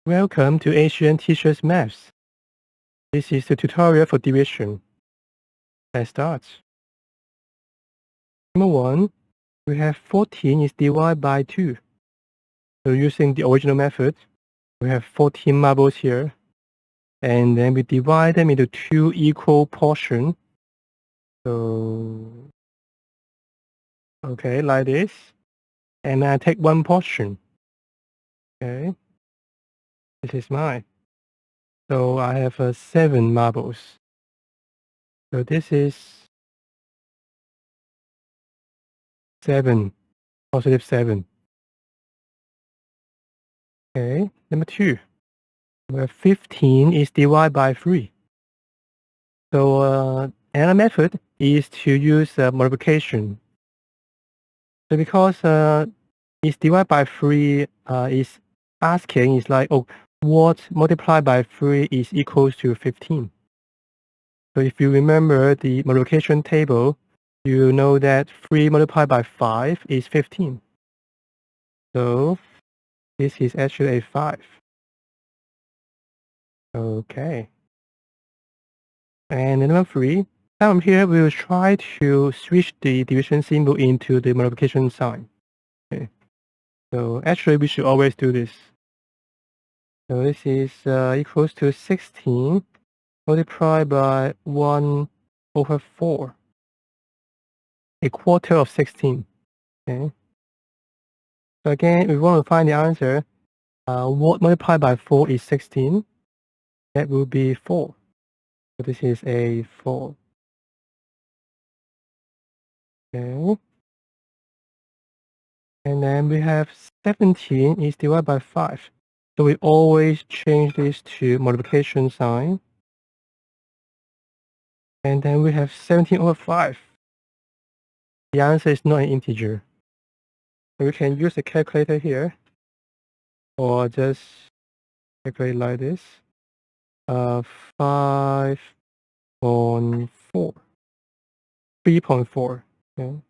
Welcome to Asian Teachers Maths. This is the tutorial for division. Let's start. Number 1, we have 14 is divided by 2. So using the original method, we have 14 marbles here. And then we divide them into 2 equal portions. So, okay, like this. And I take 1 portion. Okay, this is mine. So I have 7 marbles. So this is 7, positive 7. Okay, number 2, where 15 is divided by 3. So another method is to use multiplication. So because it's divided by 3, is asking is like, oh, what multiplied by 3 is equals to 15. So if you remember the multiplication table, you know that 3 multiplied by 5 is 15. So this is actually a 5. Okay. And number 3, down here we will try to switch the division symbol into the multiplication sign. Okay. So actually we should always do this. So this is equals to 16 multiplied by 1 over 4. A quarter of 16. Okay. So again, we want to find the answer. What multiplied by 4 is 16? That will be 4. So this is a 4. Okay. And then we have 17 is divided by 5. So we always change this to multiplication sign. And then we have 17 over 5. The answer is not an integer. So we can use a calculator here, or just calculate like this. 5.4. 3.4. Okay.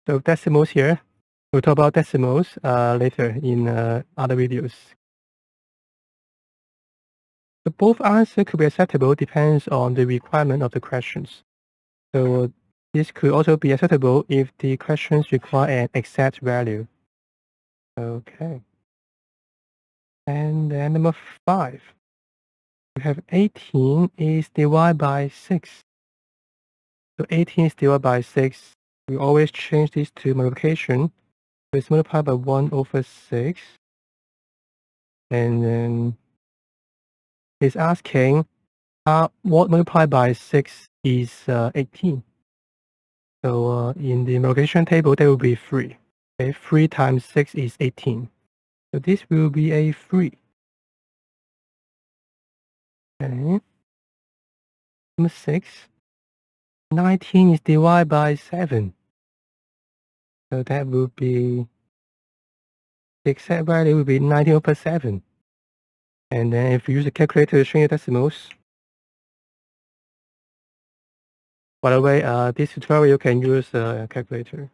So decimals here. We'll talk about decimals later in other videos. So both answers could be acceptable, depends on the requirement of the questions. So this could also be acceptable if the questions require an exact value. Okay. And then number 5. We have 18 is divided by 6. So 18 is divided by 6. We always change this to multiplication. So it's multiplied by 1 over 6. And then it's asking what multiplied by 6 is 18. So in the multiplication table, that will be 3. Okay, 3 times 6 is 18. So this will be a 3. Okay. Number 6. 19 is divided by 7. So that will be, the exact value will be 19 over 7. And then if you use a calculator to change the decimals, by the way, this tutorial you can use a calculator.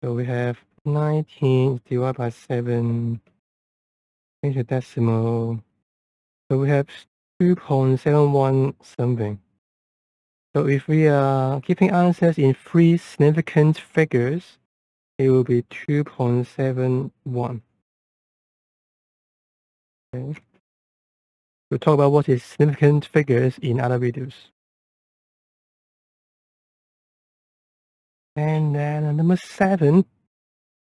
So we have 19 divided by 7, change the decimal. So we have 2.71 something. So if we are keeping answers in 3 significant figures, it will be 2.71. Okay. We'll talk about what is significant figures in other videos. And then number 7,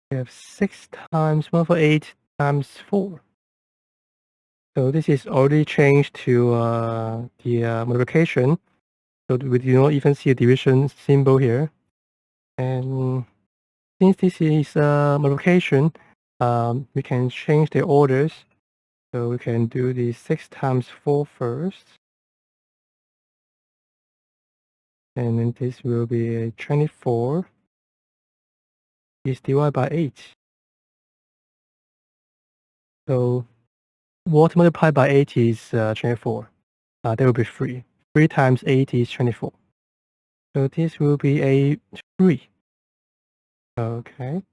we have 6 times 1 over 8 times 4. So this is already changed to the multiplication. So we do not even see a division symbol here. And since this is multiplication, we can change the orders. So we can do the 6 times 4 first. And then this will be a 24 is divided by 8. So what multiplied by 8 is 24. That will be 3. 3 times 8 is 24. So this will be a 3. Okay.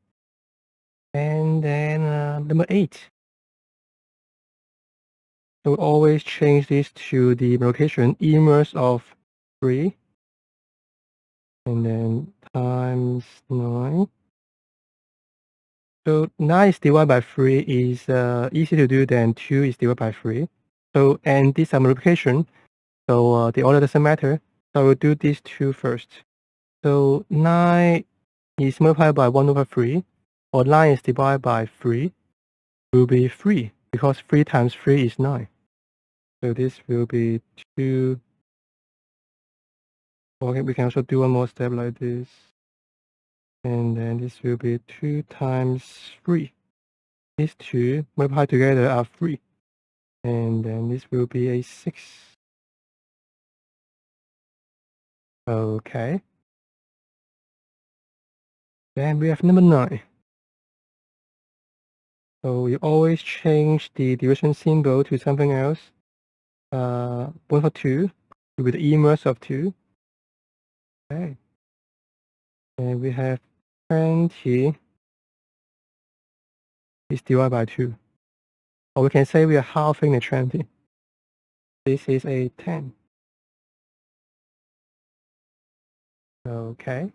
And then number 8. So we always change this to the multiplication inverse of 3, and then times 9. So 9 is divided by 3 is easy to do than 2 is divided by 3. So, and this is multiplication, so the order doesn't matter. So we'll do these two first. So 9 is multiplied by 1 over 3, or 9 is divided by 3, will be 3, because 3 times 3 is 9. So this will be 2. Okay, we can also do one more step like this. And then this will be 2 times 3. These two multiplied together are 3. And then this will be a 6. Okay. Then we have number 9. So we always change the division symbol to something else. 1 for 2 with the inverse of 2. Okay. And we have 20 is divided by 2. Or we can say we are halving the 20. This is a 10. Okay.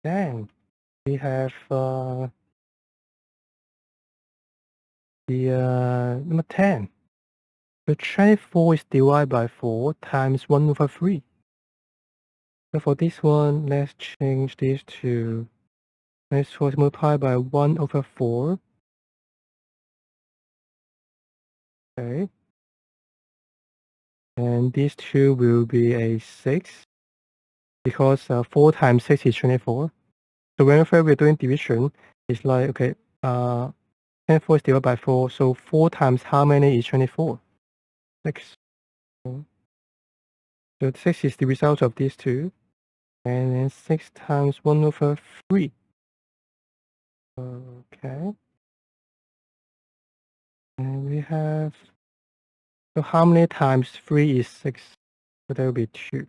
Then we have the number 10. So 24 is divided by 4 times 1 over 3. So for this one, let's change this to 24 is multiplied by 1 over 4. Okay. And these two will be a 6, because 4 times 6 is 24. So whenever we're doing division, it's like, okay, 24 is divided by 4, so 4 times how many is 24? 6. So 6 is the result of these two. And then 6 times 1 over 3. Okay. And we have, so how many times 3 is 6? So that will be 2.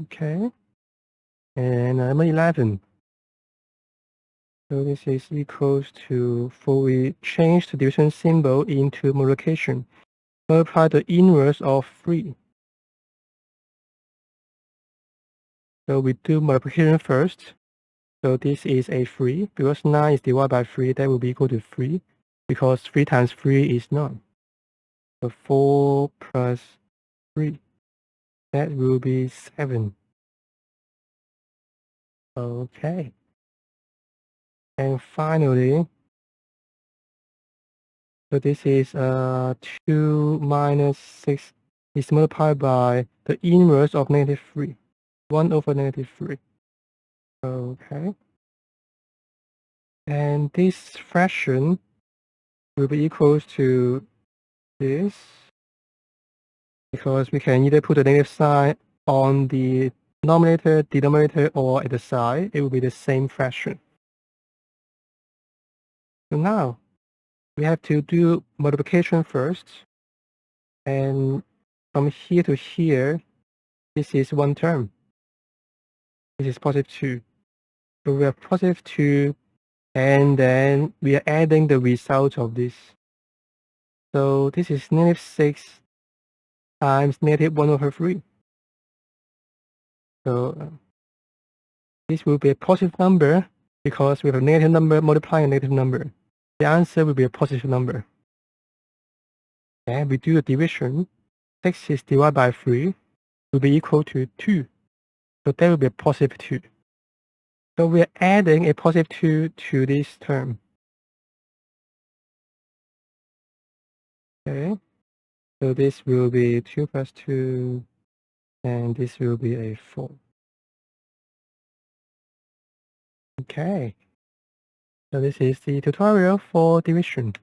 Okay. And number 11. So this is equals to, for we change the division symbol into multiplication. Multiply the inverse of 3. So we do multiplication first. So this is a 3. Because 9 is divided by 3, that will be equal to 3. Because 3 times 3 is 9. So 4 plus 3. That will be 7. Okay. And finally, so this is 2 minus 6 is multiplied by the inverse of -3. 1 over -3. Okay. And this fraction will be equals to this, because we can either put a negative sign on the denominator, or at the side. It will be the same fraction. So now we have to do multiplication first. And from here to here, this is one term. This is positive 2. So we have positive 2, and then we are adding the result of this. So this is -6 times -1 over 3. So this will be a positive number, because we have a negative number multiplying a negative number. The answer will be a positive number. And we do the division. 6 is divided by 3 will be equal to 2. So that will be a positive 2. So we are adding a positive 2 to this term. Okay. So this will be 2 plus 2, and this will be a 4. Okay. So this is the tutorial for division.